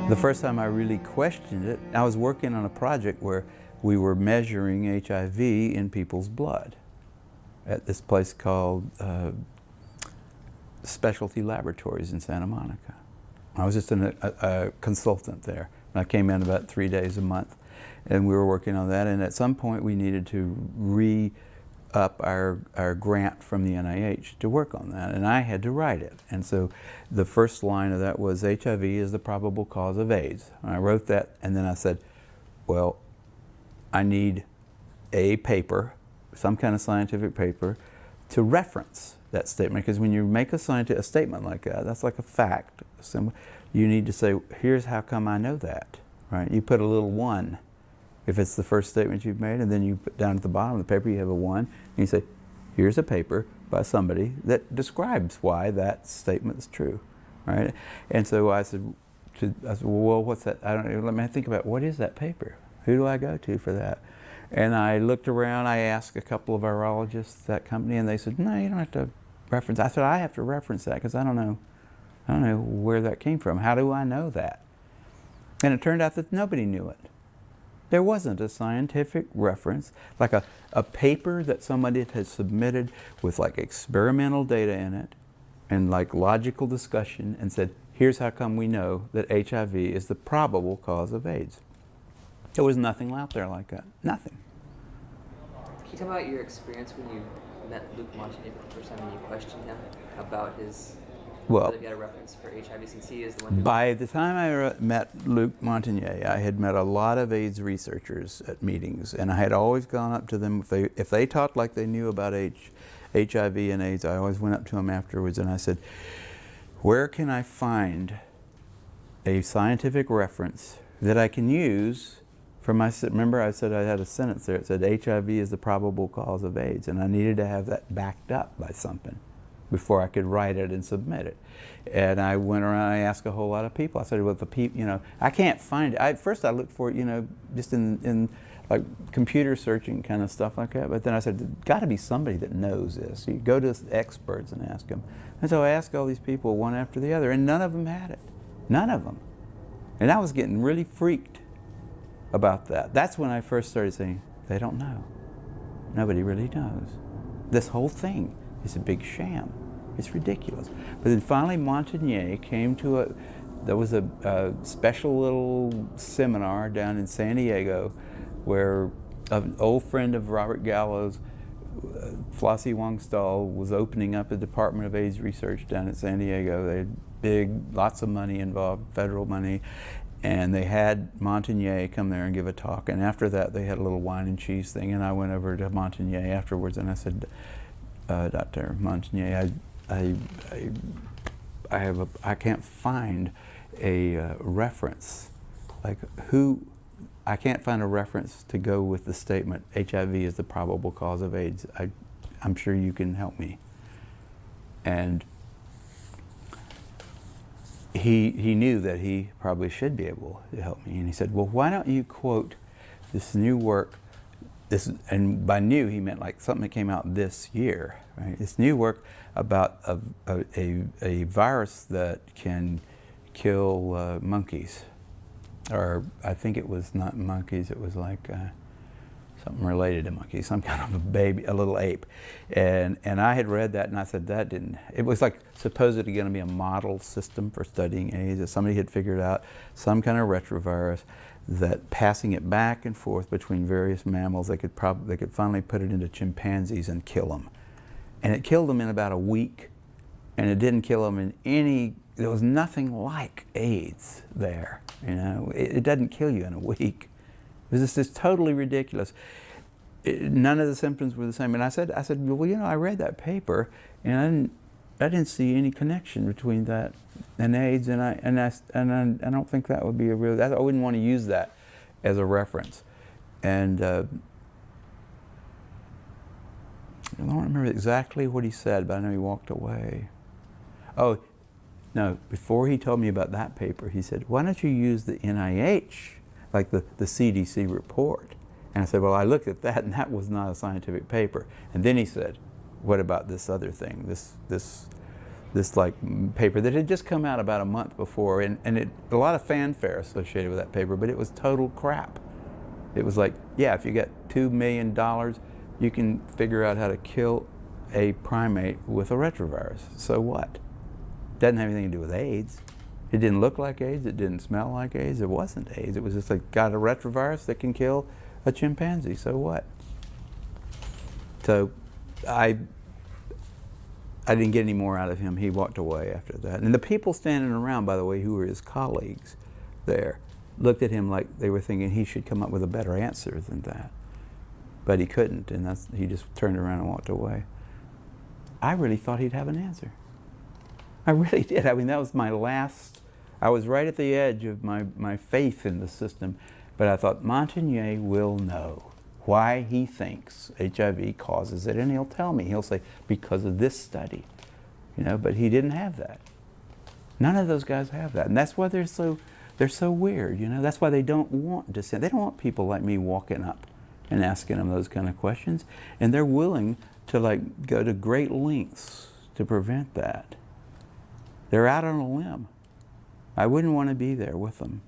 The first time I really questioned it, I was working on a project where we were measuring HIV in people's blood at this place called Specialty Laboratories in Santa Monica. I was just a consultant there. I came in about 3 days a month, and we were working on that, and at some point we needed to re-up our grant from the NIH to work on that, and I had to write it. And so the first line of that was, HIV is the probable cause of AIDS. And I wrote that, and then I said, well, I need a paper, some kind of scientific paper, to reference that statement, because when you make a statement like that, that's like a fact. You need to say, here's how come I know that, right? You put a little 1 if it's the first statement you've made, and then you put down at the bottom of the paper you have a 1, and you say, here's a paper by somebody that describes why that statement is true, right? And so I said, well, what's that? I don't know, let me think about, what is that paper? Who do I go to for that? And I looked around, I asked a couple of virologists at that company, and they said, no, you don't have to reference. I said, I have to reference that because I don't know where that came from. How do I know that? And it turned out that nobody knew it. There wasn't a scientific reference, like a paper that somebody had submitted with like experimental data in it and like logical discussion and said, here's how come we know that HIV is the probable cause of AIDS. There was nothing out there like that. Nothing. Can you talk about your experience when you met Luc Montagnier for the first time and you questioned him about his, whether he had a reference for HIV, since he is the one who... By the time I met Luc Montagnier, I had met a lot of AIDS researchers at meetings, and I had always gone up to them, if they talked like they knew about HIV and AIDS, I always went up to them afterwards and I said, where can I find a scientific reference that I can use for my, remember I said I had a sentence there, it said HIV is the probable cause of AIDS, and I needed to have that backed up by something before I could write it and submit it. And I went around, I asked a whole lot of people. I said, well, the people, I can't find it. First I looked for it, just in like computer searching kind of stuff like that. But then I said, there's got to be somebody that knows this. You go to experts and ask them. And so I asked all these people one after the other, and none of them had it. None of them. And I was getting really freaked about that. That's when I first started saying, they don't know. Nobody really knows. This whole thing is a big sham. It's ridiculous. But then finally Montagnier came to there was a special little seminar down in San Diego where an old friend of Robert Gallo's, Flossie Wongstall, was opening up a Department of AIDS research down at San Diego. They had lots of money involved, federal money, and they had Montagnier come there and give a talk. And after that they had a little wine and cheese thing, and I went over to Montagnier afterwards and I said, Dr. Montagnier, I can't find a reference. I can't find a reference to go with the statement, HIV is the probable cause of AIDS. I'm sure you can help me. And he knew that he probably should be able to help me. And he said, well, why don't you quote this new work, and by new he meant like something that came out this year, right? This new work about a virus that can kill monkeys. Or I think it was not monkeys, it was like something related to monkeys, some kind of a baby, a little ape. And I had read that and I said, it was like supposedly going to be a model system for studying AIDS, that somebody had figured out some kind of retrovirus that passing it back and forth between various mammals, they could finally put it into chimpanzees and kill them. And it killed them in about a week, and it didn't kill them there was nothing like AIDS there. It doesn't kill you in a week. It was just totally ridiculous. None of the symptoms were the same. And I said, well, I read that paper, and I didn't see any connection between that and AIDS, and I don't think that would be a real. I wouldn't want to use that as a reference. And I don't remember exactly what he said, but I know he walked away. Oh, no, before he told me about that paper, he said, why don't you use the NIH, like the CDC report? And I said, well, I looked at that, and that was not a scientific paper. And then he said, what about this other thing, this this like paper that had just come out about a month before, and a lot of fanfare associated with that paper, but it was total crap. It was like, yeah, if you get $2 million, you can figure out how to kill a primate with a retrovirus. So what? Doesn't have anything to do with AIDS. It didn't look like AIDS, it didn't smell like AIDS, it wasn't AIDS. It was just like, got a retrovirus that can kill a chimpanzee, so what? So I didn't get any more out of him. He walked away after that. And the people standing around, by the way, who were his colleagues there, looked at him like they were thinking he should come up with a better answer than that. But he couldn't, and he just turned around and walked away. I really thought he'd have an answer. I really did. I mean, that was my last, I was right at the edge of my faith in the system, but I thought Montagnier will know why he thinks HIV causes it, and he'll tell me. He'll say, because of this study, but he didn't have that. None of those guys have that, and that's why they're so weird, That's why they don't want dissent. They don't want people like me walking up and asking them those kind of questions, and they're willing to go to great lengths to prevent that. They're out on a limb. I wouldn't want to be there with them.